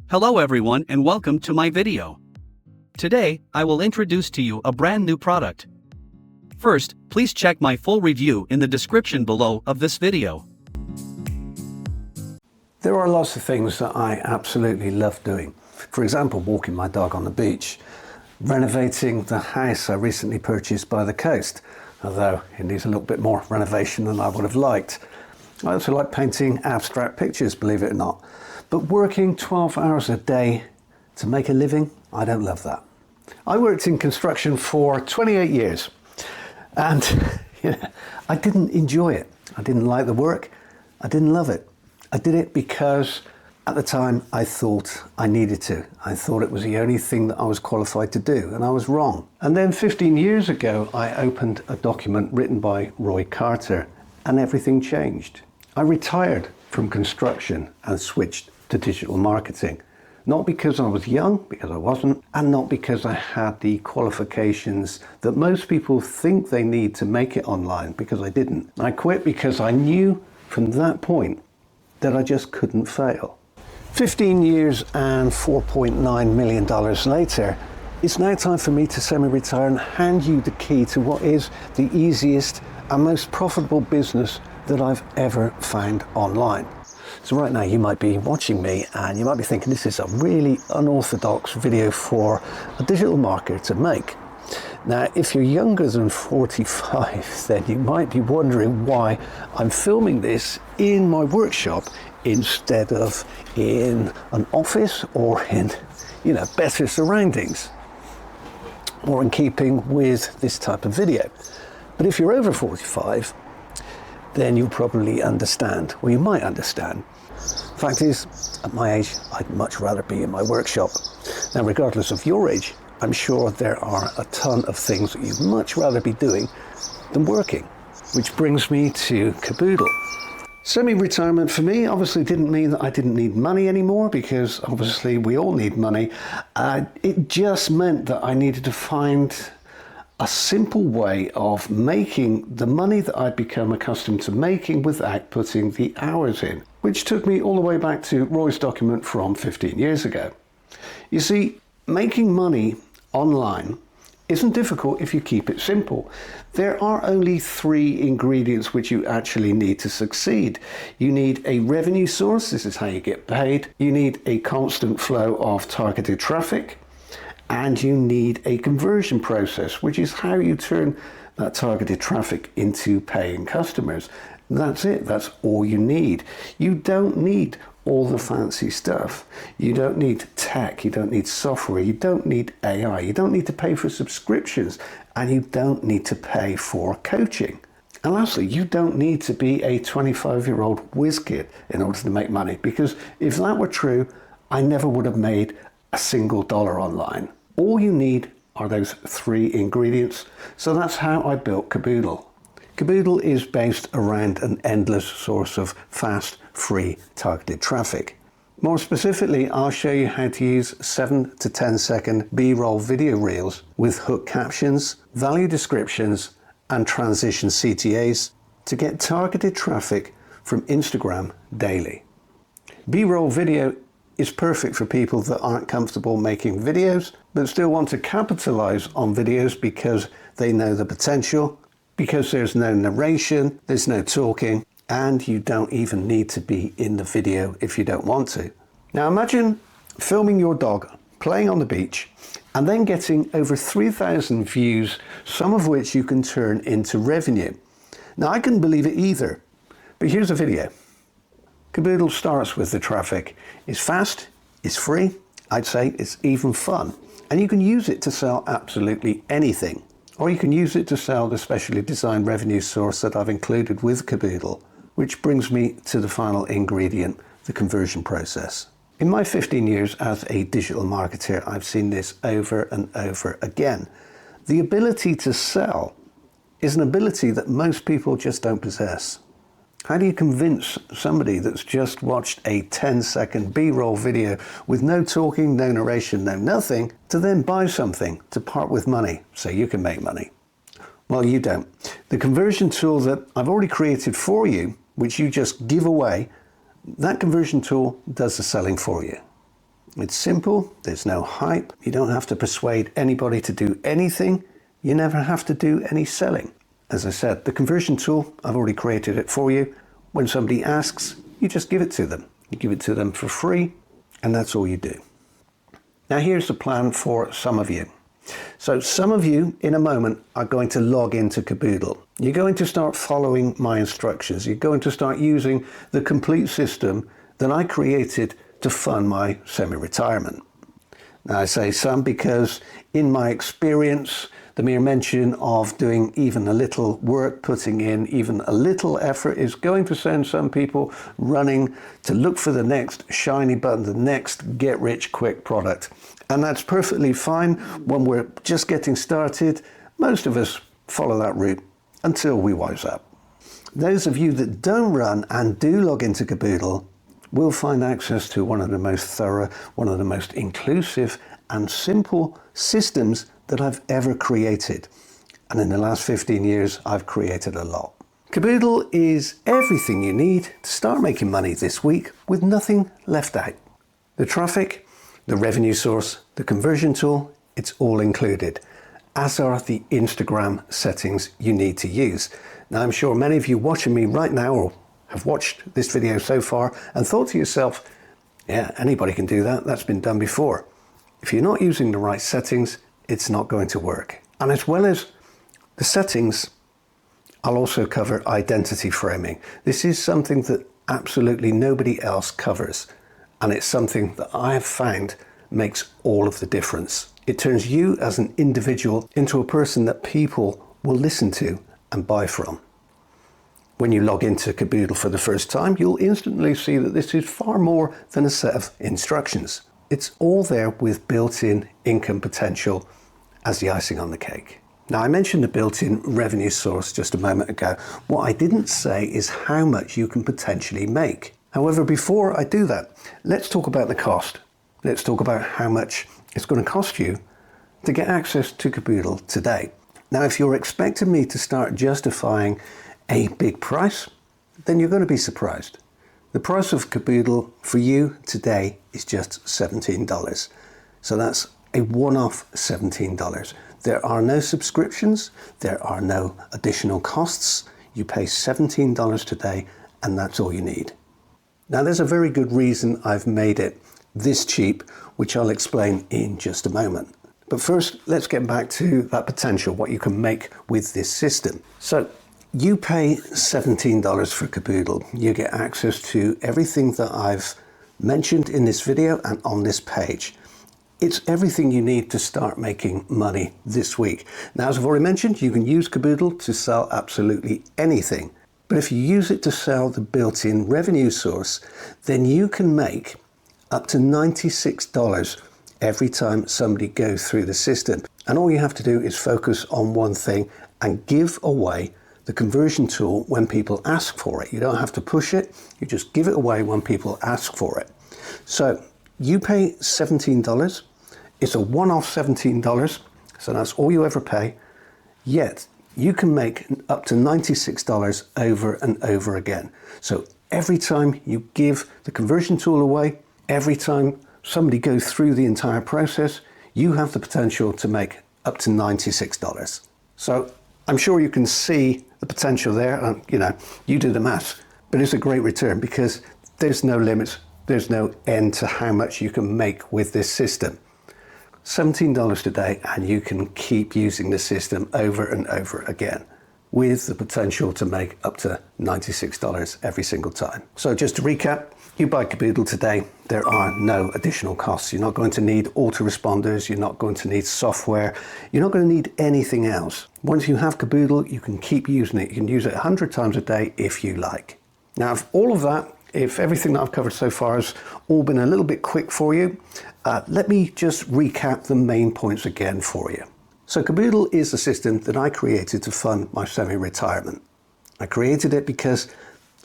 Hello everyone and welcome to my video. Today, I will introduce to you a brand new product. First, please check my full review in the description below of this video. There are lots of things that I absolutely love doing. For example, walking my dog on the beach, renovating the house I recently purchased by the coast, although it needs a little bit more renovation than I would have liked. I also like painting abstract pictures, believe it or not. But working 12 hours a day to make a living, I don't love that. I worked in construction for 28 years and I didn't enjoy it. I didn't like the work. I didn't love it. I did it because at the time I thought I needed to. I thought it was the only thing that I was qualified to do, and I was wrong. And then 15 years ago, I opened a document written by Roy Carter and everything changed. I retired from construction and switched to digital marketing. Not because I was young, because I wasn't, and not because I had the qualifications that most people think they need to make it online, because I didn't. I quit because I knew from that point that I just couldn't fail. 15 years and $4.9 million later, it's now time for me to semi-retire and hand you the key to what is the easiest and most profitable business that I've ever found online. So right now you might be watching me and you might be thinking this is a really unorthodox video for a digital marketer to make. Now, if you're younger than 45, then you might be wondering why I'm filming this in my workshop instead of in an office or in, better surroundings, or in keeping with this type of video. But if you're over 45, then you'll probably understand, or you might understand. Fact is, at my age, I'd much rather be in my workshop. Now, regardless of your age, I'm sure there are a ton of things that you'd much rather be doing than working. Which brings me to Cabooodl. Semi-retirement for me obviously didn't mean that I didn't need money anymore, because obviously we all need money. It just meant that I needed to find a simple way of making the money that I'd become accustomed to making without putting the hours in, which took me all the way back to Roy's document from 15 years ago. You see, making money online isn't difficult if you keep it simple. There are only 3 ingredients which you actually need to succeed. You need a revenue source, this is how you get paid. You need a constant flow of targeted traffic. And you need a conversion process, which is how you turn that targeted traffic into paying customers. That's it, that's all you need. You don't need all the fancy stuff. You don't need tech, you don't need software, you don't need AI, you don't need to pay for subscriptions, and you don't need to pay for coaching. And lastly, you don't need to be a 25-year-old whiz kid in order to make money, because if that were true, I never would have made a single dollar online. All you need are those 3 ingredients. So that's how I built Cabooodl. Cabooodl is based around an endless source of fast, free, targeted traffic. More specifically, I'll show you how to use 7 to 10 second B-roll video reels with hook captions, value descriptions, and transition CTAs to get targeted traffic from Instagram daily. B-roll video is perfect for people that aren't comfortable making videos, but still want to capitalize on videos because they know the potential, because there's no narration, there's no talking, and you don't even need to be in the video if you don't want to. Now imagine filming your dog playing on the beach and then getting over 3,000 views, some of which you can turn into revenue. Now I couldn't believe it either, but here's a video. Cabooodl starts with the traffic. It's fast, it's free, I'd say it's even fun. And you can use it to sell absolutely anything. Or you can use it to sell the specially designed revenue source that I've included with Cabooodl, which brings me to the final ingredient, the conversion process. In my 15 years as a digital marketer, I've seen this over and over again. The ability to sell is an ability that most people just don't possess. How do you convince somebody that's just watched a 10-second B-roll video with no talking, no narration, no nothing, to then buy something to part with money so you can make money? Well, you don't. The conversion tool that I've already created for you, which you just give away, that conversion tool does the selling for you. It's simple, there's no hype, you don't have to persuade anybody to do anything, you never have to do any selling. As I said, the conversion tool, I've already created it for you. When somebody asks, you just give it to them. You give it to them for free, and that's all you do. Now here's the plan for some of you. So some of you in a moment are going to log into Cabooodle. You're going to start following my instructions. You're going to start using the complete system that I created to fund my semi-retirement. Now I say some because in my experience, the mere mention of doing even a little work, putting in even a little effort is going to send some people running to look for the next shiny button, the next get rich quick product. And that's perfectly fine when we're just getting started. Most of us follow that route until we wise up. Those of you that don't run and do log into Cabooodle will find access to one of the most thorough, one of the most inclusive and simple systems that I've ever created. And in the last 15 years, I've created a lot. Cabooodle is everything you need to start making money this week with nothing left out. The traffic, the revenue source, the conversion tool, it's all included, as are the Instagram settings you need to use. Now, I'm sure many of you watching me right now or have watched this video so far and thought to yourself, yeah, anybody can do that. That's been done before. If you're not using the right settings, it's not going to work. And as well as the settings, I'll also cover identity framing. This is something that absolutely nobody else covers. And it's something that I have found makes all of the difference. It turns you as an individual into a person that people will listen to and buy from. When you log into Cabooodle for the first time, you'll instantly see that this is far more than a set of instructions. It's all there with built-in income potential as the icing on the cake. Now, I mentioned the built-in revenue source just a moment ago. What I didn't say is how much you can potentially make. However, before I do that, let's talk about the cost. Let's talk about how much it's going to cost you to get access to Cabooodle today. Now, if you're expecting me to start justifying a big price, then you're going to be surprised. The price of Cabooodle for you today is just $17. So that's a one-off $17. There are no subscriptions, there are no additional costs. You pay $17 today and that's all you need. Now there's a very good reason I've made it this cheap, which I'll explain in just a moment. But first, let's get back to that potential, what you can make with this system. So you pay $17 for Cabooodle. You get access to everything that I've mentioned in this video and on this page. It's everything you need to start making money this week. Now, as I've already mentioned, you can use Cabooodle to sell absolutely anything. But if you use it to sell the built-in revenue source, then you can make up to $96 every time somebody goes through the system. And all you have to do is focus on one thing and give away the conversion tool when people ask for it. You don't have to push it, you just give it away when people ask for it. So you pay $17, it's a one-off $17, so that's all you ever pay, yet you can make up to $96 over and over again. So every time you give the conversion tool away, every time somebody goes through the entire process, you have the potential to make up to $96. So I'm sure you can see the potential there, and you do the maths, but it's a great return because there's no limits, there's no end to how much you can make with this system. $17 today and you can keep using the system over and over again with the potential to make up to $96 every single time. So just to recap, you buy Cabooodle today, there are no additional costs. You're not going to need autoresponders, you're not going to need software, you're not going to need anything else. Once you have Cabooodle, you can keep using it. You can use it 100 times a day if you like. Now, if all of that, if everything that I've covered so far has all been a little bit quick for you, let me just recap the main points again for you. So Cabooodle is a system that I created to fund my semi-retirement. I created it because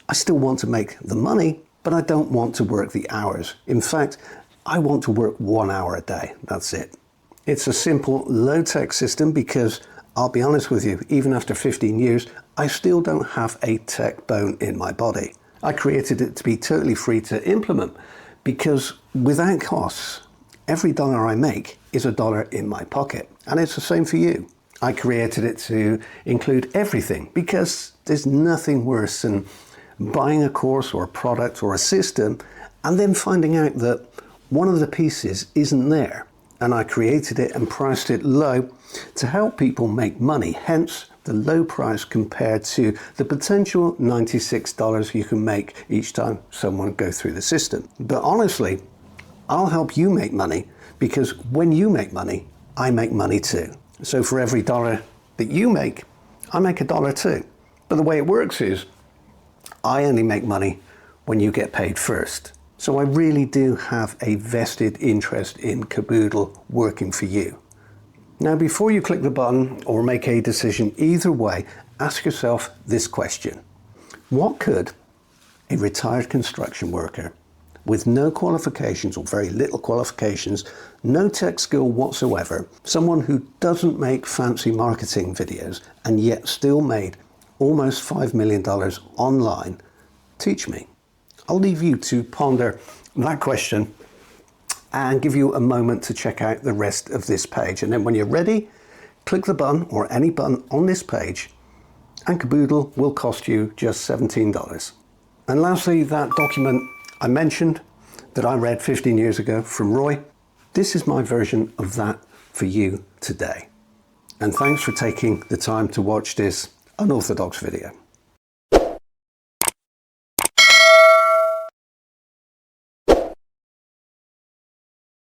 I still want to make the money, but I don't want to work the hours. In fact, I want to work 1 hour a day. That's it. It's a simple, low-tech system because I'll be honest with you, even after 15 years, I still don't have a tech bone in my body. I created it to be totally free to implement because without costs, every dollar I make is a dollar in my pocket. And it's the same for you. I created it to include everything because there's nothing worse than buying a course or a product or a system and then finding out that one of the pieces isn't there. And I created it and priced it low to help people make money, hence the low price compared to the potential $96 you can make each time someone goes through the system. But honestly, I'll help you make money because when you make money, I make money too. So for every dollar that you make, I make a dollar too. But the way it works is I only make money when you get paid first. So I really do have a vested interest in Cabooodl working for you. Now, before you click the button or make a decision either way, ask yourself this question. What could a retired construction worker with no qualifications or very little qualifications, no tech skill whatsoever, someone who doesn't make fancy marketing videos and yet still made almost $5 million online, teach me? I'll leave you to ponder that question and give you a moment to check out the rest of this page. And then when you're ready, click the button or any button on this page and Cabooodl will cost you just $17. And lastly, that document I mentioned that I read 15 years ago from Roy, this is my version of that for you today. And thanks for taking the time to watch this unorthodox video.